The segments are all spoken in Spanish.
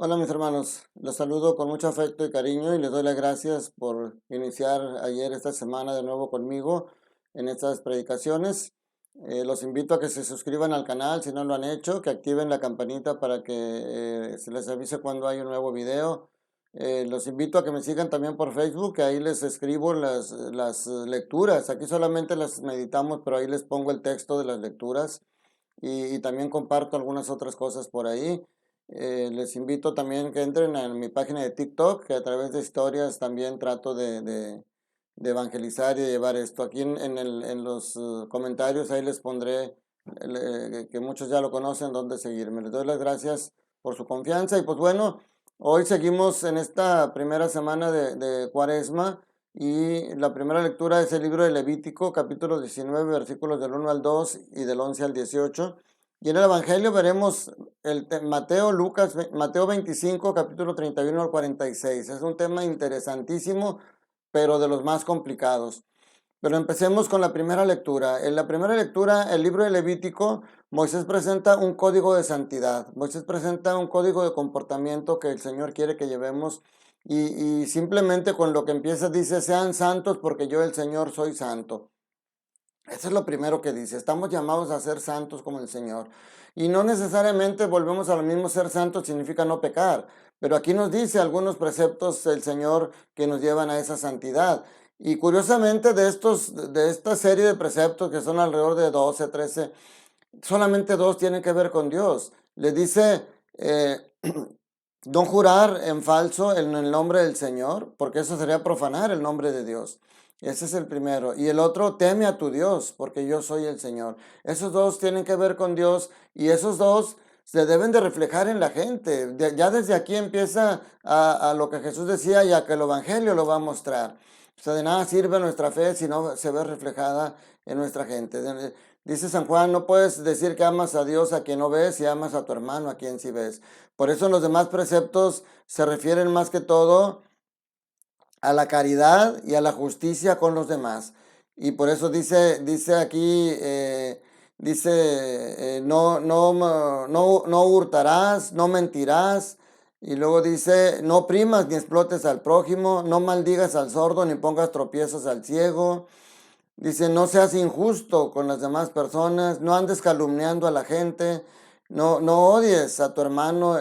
Hola mis hermanos, los saludo con mucho afecto y cariño y les doy las gracias por iniciar ayer esta semana de nuevo conmigo en estas predicaciones. Los invito a que se suscriban al canal si no lo han hecho, que activen la campanita para que se les avise cuando hay un nuevo video. Los invito a que me sigan también por Facebook, que ahí les escribo las lecturas. Aquí solamente las meditamos, pero ahí les pongo el texto de las lecturas y también comparto algunas otras cosas por ahí. Les invito también que entren a mi página de TikTok, que a través de historias también trato de evangelizar y de llevar esto. Aquí en los comentarios ahí les pondré, que muchos ya lo conocen, dónde seguirme. Les doy las gracias por su confianza y pues bueno, hoy seguimos en esta primera semana de Cuaresma y la primera lectura es el libro de Levítico, capítulo 19, versículos del 1 al 2 y del 11 al 18. Y en el Evangelio veremos Mateo 25, capítulo 31 al 46. Es un tema interesantísimo, pero de los más complicados. Pero empecemos con la primera lectura. En la primera lectura, el libro de Levítico, Moisés presenta un código de santidad. Moisés presenta un código de comportamiento que el Señor quiere que llevemos. Y simplemente con lo que empieza dice, sean santos porque yo el Señor soy santo. Eso es lo primero que dice. Estamos llamados a ser santos como el Señor. Y no necesariamente volvemos a lo mismo, ser santos significa no pecar. Pero aquí nos dice algunos preceptos el Señor que nos llevan a esa santidad. Y curiosamente de esta serie de preceptos, que son alrededor de 12, 13, solamente dos tienen que ver con Dios. Le dice, no jurar en falso en el nombre del Señor, porque eso sería profanar el nombre de Dios. Ese es el primero. Y el otro, teme a tu Dios, porque yo soy el Señor. Esos dos tienen que ver con Dios y esos dos se deben de reflejar en la gente. Ya desde aquí empieza a lo que Jesús decía y a que el Evangelio lo va a mostrar. O sea, de nada sirve nuestra fe si no se ve reflejada en nuestra gente. Dice San Juan, no puedes decir que amas a Dios a quien no ves y amas a tu hermano a quien sí ves. Por eso los demás preceptos se refieren más que todo a la caridad y a la justicia con los demás. Y por eso dice aquí, no hurtarás, no mentirás. Y luego dice, no primas ni explotes al prójimo, no maldigas al sordo ni pongas tropiezos al ciego. Dice, no seas injusto con las demás personas, no andes calumniando a la gente, no odies a tu hermano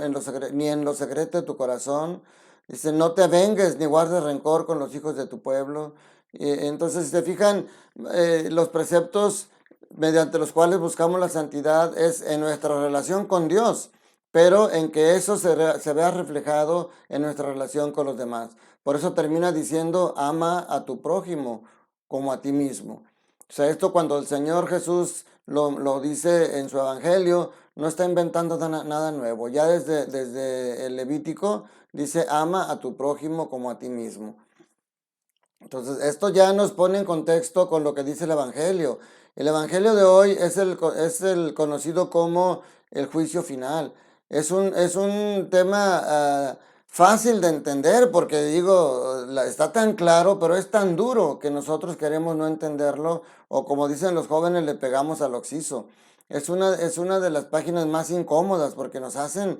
ni en lo secreto de tu corazón. Dice, no te vengues ni guardes rencor con los hijos de tu pueblo. Entonces, si se fijan, los preceptos mediante los cuales buscamos la santidad es en nuestra relación con Dios, pero en que eso se vea reflejado en nuestra relación con los demás. Por eso termina diciendo, ama a tu prójimo como a ti mismo. O sea, esto cuando el Señor Jesús lo dice en su evangelio, no está inventando nada nuevo. Ya desde el Levítico dice, ama a tu prójimo como a ti mismo. Entonces, esto ya nos pone en contexto con lo que dice el evangelio. El evangelio de hoy es el conocido como el juicio final. Es un tema fácil de entender porque digo, está tan claro, pero es tan duro que nosotros queremos no entenderlo o como dicen los jóvenes, le pegamos al occiso. Es una de las páginas más incómodas porque nos hacen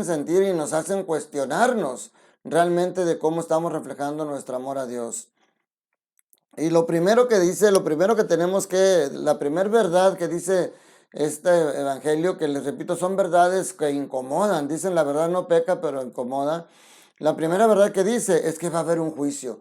sentir y nos hacen cuestionarnos realmente de cómo estamos reflejando nuestro amor a Dios. Y lo primero que dice, la primera verdad que dice este evangelio, que les repito, son verdades que incomodan. Dicen la verdad no peca, pero incomoda. La primera verdad que dice es que va a haber un juicio.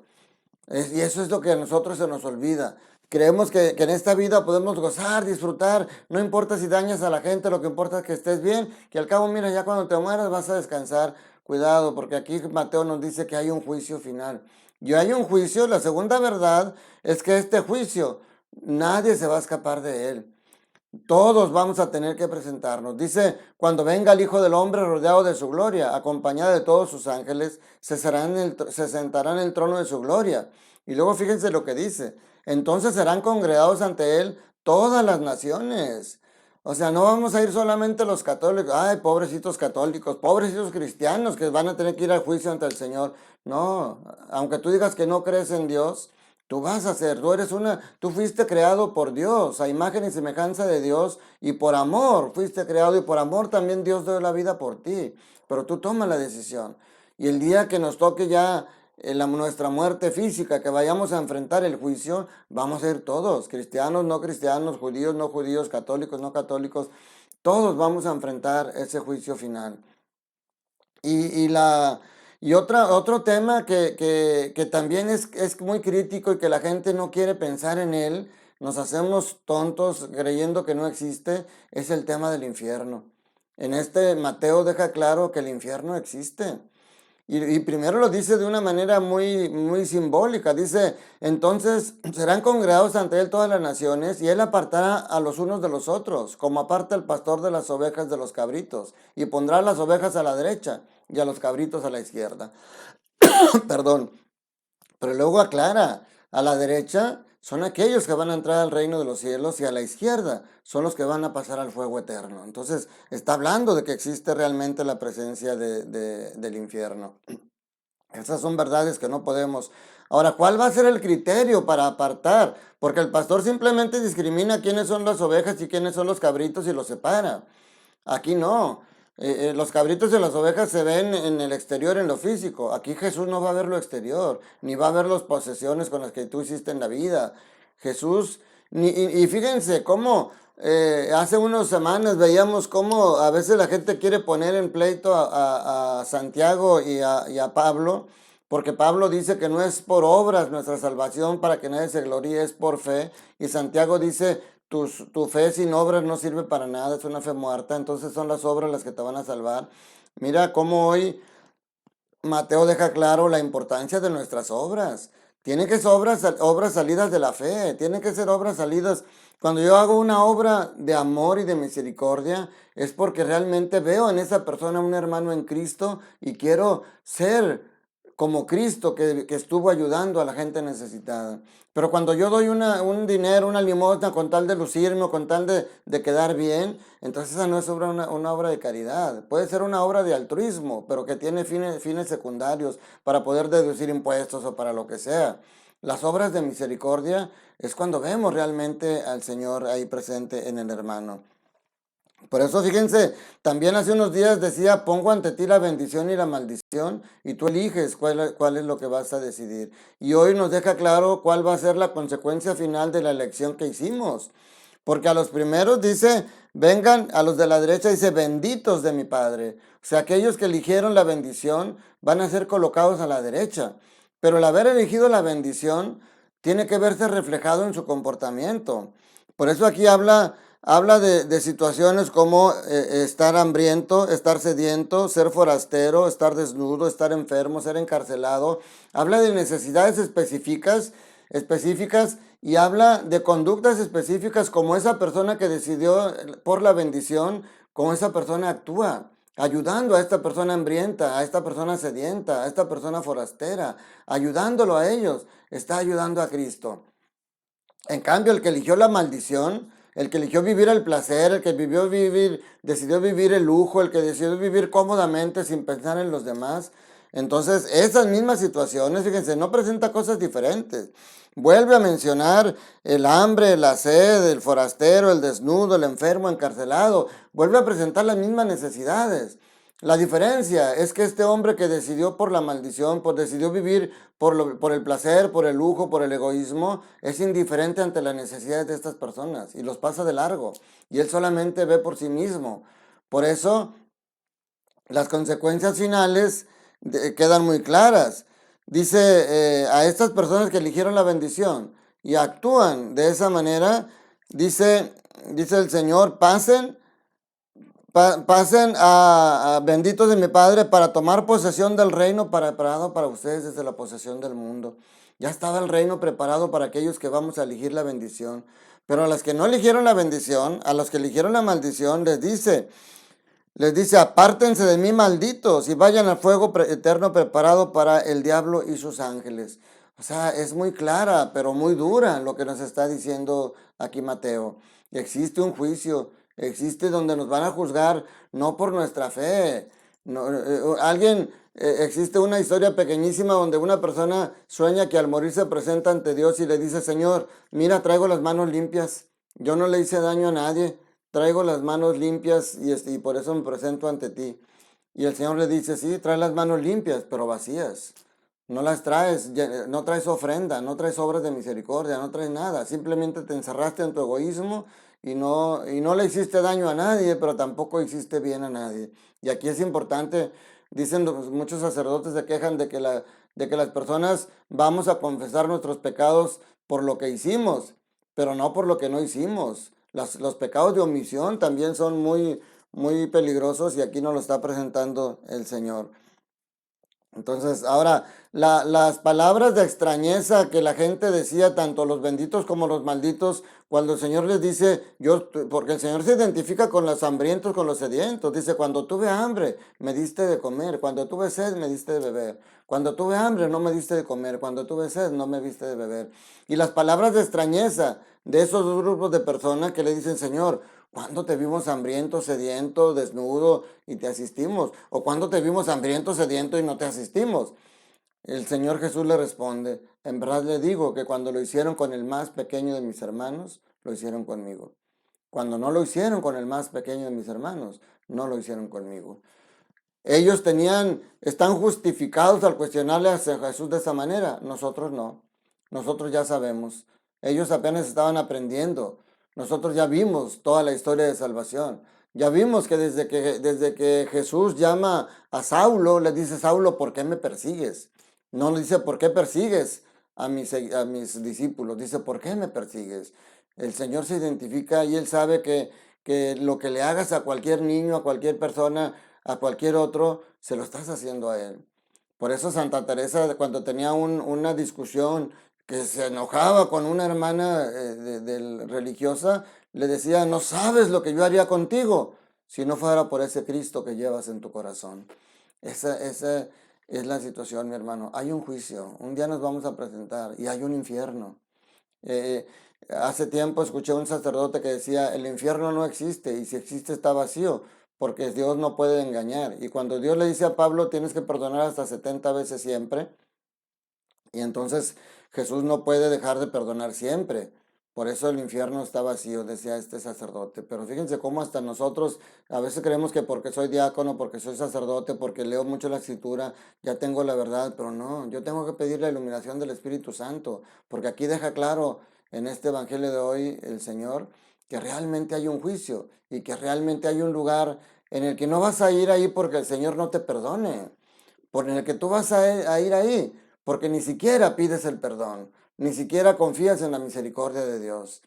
Y eso es lo que a nosotros se nos olvida. Creemos que en esta vida podemos gozar, disfrutar, no importa si dañas a la gente, lo que importa es que estés bien, que al cabo, mira, ya cuando te mueras vas a descansar. Cuidado, porque aquí Mateo nos dice que hay un juicio final. Y hay un juicio, la segunda verdad es que este juicio, nadie se va a escapar de él. Todos vamos a tener que presentarnos. Dice, cuando venga el Hijo del Hombre rodeado de su gloria, acompañado de todos sus ángeles, se sentará en el trono de su gloria. Y luego fíjense lo que dice. Entonces serán congregados ante él todas las naciones. O sea, no vamos a ir solamente los católicos. Ay, pobrecitos católicos, pobrecitos cristianos que van a tener que ir al juicio ante el Señor. No, aunque tú digas que no crees en Dios, Tú vas a ser, tú fuiste creado por Dios, a imagen y semejanza de Dios, y por amor fuiste creado, y por amor también Dios dio la vida por ti. Pero tú tomas la decisión. Y el día que nos toque ya nuestra muerte física, que vayamos a enfrentar el juicio, vamos a ir todos, cristianos, no cristianos, judíos, no judíos, católicos, no católicos, todos vamos a enfrentar ese juicio final. Y, y la, otro tema que también es muy crítico y que la gente no quiere pensar en él, nos hacemos tontos creyendo que no existe, es el tema del infierno. En este Mateo deja claro que el infierno existe. Y primero lo dice de una manera muy simbólica. Dice, entonces serán congregados ante él todas las naciones y él apartará a los unos de los otros, como aparta el pastor de las ovejas de los cabritos, y pondrá las ovejas a la derecha y a los cabritos a la izquierda. Perdón. Pero luego aclara, a la derecha son aquellos que van a entrar al reino de los cielos y a la izquierda son los que van a pasar al fuego eterno. Entonces está hablando de que existe realmente la presencia del infierno. Esas son verdades que no podemos. Ahora, ¿cuál va a ser el criterio para apartar? Porque el pastor simplemente discrimina quiénes son las ovejas y quiénes son los cabritos y los separa. Aquí no. Los cabritos y las ovejas se ven en el exterior, en lo físico. Aquí Jesús no va a ver lo exterior, ni va a ver las posesiones con las que tú hiciste en la vida. Jesús, y fíjense cómo hace unas semanas veíamos cómo a veces la gente quiere poner en pleito a Santiago y a Pablo, porque Pablo dice que no es por obras nuestra salvación para que nadie se gloríe, es por fe. Y Santiago dice, tu fe sin obras no sirve para nada, es una fe muerta, entonces son las obras las que te van a salvar. Mira cómo hoy Mateo deja claro la importancia de nuestras obras. Tienen que ser obras salidas de la fe, tienen que ser obras salidas. Cuando yo hago una obra de amor y de misericordia, es porque realmente veo en esa persona un hermano en Cristo y quiero ser como Cristo que estuvo ayudando a la gente necesitada. Pero cuando yo doy un dinero, una limosna con tal de lucirme o con tal de quedar bien, entonces esa no es una obra de caridad. Puede ser una obra de altruismo, pero que tiene fines secundarios para poder deducir impuestos o para lo que sea. Las obras de misericordia es cuando vemos realmente al Señor ahí presente en el hermano. Por eso, fíjense, también hace unos días decía, pongo ante ti la bendición y la maldición, y tú eliges cuál es lo que vas a decidir. Y hoy nos deja claro cuál va a ser la consecuencia final de la elección que hicimos. Porque a los primeros dice, vengan, a los de la derecha dice, benditos de mi Padre. O sea, aquellos que eligieron la bendición van a ser colocados a la derecha. Pero el haber elegido la bendición tiene que verse reflejado en su comportamiento. Por eso aquí habla de situaciones como estar hambriento, estar sediento, ser forastero, estar desnudo, estar enfermo, ser encarcelado. Habla de necesidades específicas y habla de conductas específicas como esa persona que decidió por la bendición, como esa persona actúa, ayudando a esta persona hambrienta, a esta persona sedienta, a esta persona forastera, ayudándolo a ellos, está ayudando a Cristo. En cambio, el que eligió la maldición, el que eligió vivir el placer, el que decidió vivir el lujo, el que decidió vivir cómodamente sin pensar en los demás. Entonces, esas mismas situaciones, fíjense, no presenta cosas diferentes. Vuelve a mencionar el hambre, la sed, el forastero, el desnudo, el enfermo, encarcelado. Vuelve a presentar las mismas necesidades. La diferencia es que este hombre que decidió por la maldición, pues decidió vivir por el placer, por el lujo, por el egoísmo, es indiferente ante las necesidades de estas personas y los pasa de largo. Y él solamente ve por sí mismo. Por eso, las consecuencias finales quedan muy claras. Dice, a estas personas que eligieron la bendición y actúan de esa manera, dice el Señor, pasen a benditos de mi Padre para tomar posesión del reino preparado para ustedes desde la posesión del mundo. Ya estaba el reino preparado para aquellos que vamos a elegir la bendición. Pero a los que no eligieron la bendición, a los que eligieron la maldición, les dice, apártense de mí, malditos, y vayan al fuego eterno preparado para el diablo y sus ángeles. O sea, es muy clara, pero muy dura lo que nos está diciendo aquí Mateo. Existe un juicio, existe donde nos van a juzgar no por nuestra fe, No, existe una historia pequeñísima donde una persona sueña que al morir se presenta ante Dios y le dice, Señor, mira, traigo las manos limpias, yo no le hice daño a nadie, traigo las manos limpias y por eso me presento ante ti. Y el Señor le dice, sí, traes las manos limpias, pero vacías. No las traes, no traes ofrenda, no traes obras de misericordia, no traes nada. Simplemente te encerraste en tu egoísmo y no le hiciste daño a nadie, pero tampoco hiciste bien a nadie. Y aquí es importante, dicen muchos sacerdotes se quejan de que las personas vamos a confesar nuestros pecados por lo que hicimos, pero no por lo que no hicimos. Los pecados de omisión también son muy peligrosos y aquí nos lo está presentando el Señor. Entonces, ahora, las palabras de extrañeza que la gente decía, tanto los benditos como los malditos, cuando el Señor les dice, porque el Señor se identifica con los hambrientos, con los sedientos, dice, cuando tuve hambre, me diste de comer, cuando tuve sed, me diste de beber, cuando tuve hambre, no me diste de comer, cuando tuve sed, no me diste de beber. Y las palabras de extrañeza de esos dos grupos de personas que le dicen, Señor, ¿cuándo te vimos hambriento, sediento, desnudo y te asistimos? ¿O cuándo te vimos hambriento, sediento y no te asistimos? El Señor Jesús le responde, en verdad le digo que cuando lo hicieron con el más pequeño de mis hermanos, lo hicieron conmigo. Cuando no lo hicieron con el más pequeño de mis hermanos, no lo hicieron conmigo. Ellos están justificados al cuestionarle a Jesús de esa manera. Nosotros no. Nosotros ya sabemos. Ellos apenas estaban aprendiendo. Nosotros ya vimos toda la historia de salvación. Ya vimos que desde que Jesús llama a Saulo, le dice, Saulo, ¿por qué me persigues? No le dice, ¿por qué persigues a mis discípulos? Dice, ¿por qué me persigues? El Señor se identifica y Él sabe que lo que le hagas a cualquier niño, a cualquier persona, a cualquier otro, se lo estás haciendo a Él. Por eso Santa Teresa, cuando tenía una discusión que se enojaba con una hermana religiosa, le decía, no sabes lo que yo haría contigo si no fuera por ese Cristo que llevas en tu corazón. Esa es la situación, mi hermano. Hay un juicio, un día nos vamos a presentar y hay un infierno. Eh, Hace tiempo escuché a un sacerdote que decía, el infierno no existe y si existe está vacío, porque Dios no puede engañar. Y cuando Dios le dice a Pablo, tienes que perdonar hasta 70 veces siempre, y entonces Jesús no puede dejar de perdonar siempre. Por eso el infierno está vacío, decía este sacerdote. Pero fíjense cómo hasta nosotros a veces creemos que porque soy diácono, porque soy sacerdote, porque leo mucho la escritura, ya tengo la verdad. Pero no, yo tengo que pedir la iluminación del Espíritu Santo. Porque aquí deja claro en este evangelio de hoy el Señor que realmente hay un juicio y que realmente hay un lugar en el que no vas a ir ahí porque el Señor no te perdone. Por el que tú vas a ir ahí porque ni siquiera pides el perdón, ni siquiera confías en la misericordia de Dios.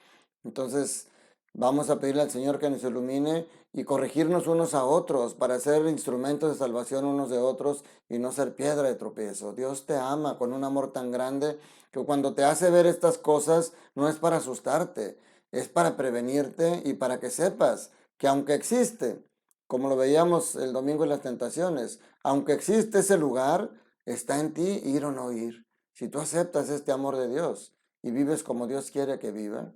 Entonces, vamos a pedirle al Señor que nos ilumine y corregirnos unos a otros para ser instrumentos de salvación unos de otros y no ser piedra de tropiezo. Dios te ama con un amor tan grande que cuando te hace ver estas cosas no es para asustarte, es para prevenirte y para que sepas que aunque existe, como lo veíamos el domingo en las tentaciones, aunque existe ese lugar, está en ti ir o no ir. Si tú aceptas este amor de Dios y vives como Dios quiere que viva,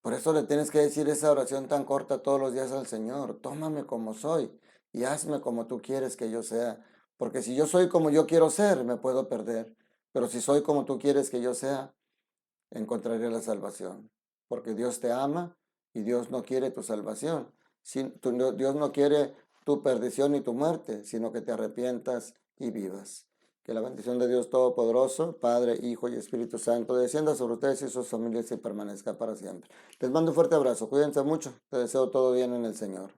por eso le tienes que decir esa oración tan corta todos los días al Señor. Tómame como soy y hazme como tú quieres que yo sea. Porque si yo soy como yo quiero ser, me puedo perder. Pero si soy como tú quieres que yo sea, encontraré la salvación. Porque Dios te ama y Dios no quiere tu salvación. Dios no quiere tu perdición ni tu muerte, sino que te arrepientas y vivas. Que la bendición de Dios Todopoderoso, Padre, Hijo y Espíritu Santo, descienda sobre ustedes y sus familias y permanezca para siempre. Les mando un fuerte abrazo, cuídense mucho, te deseo todo bien en el Señor.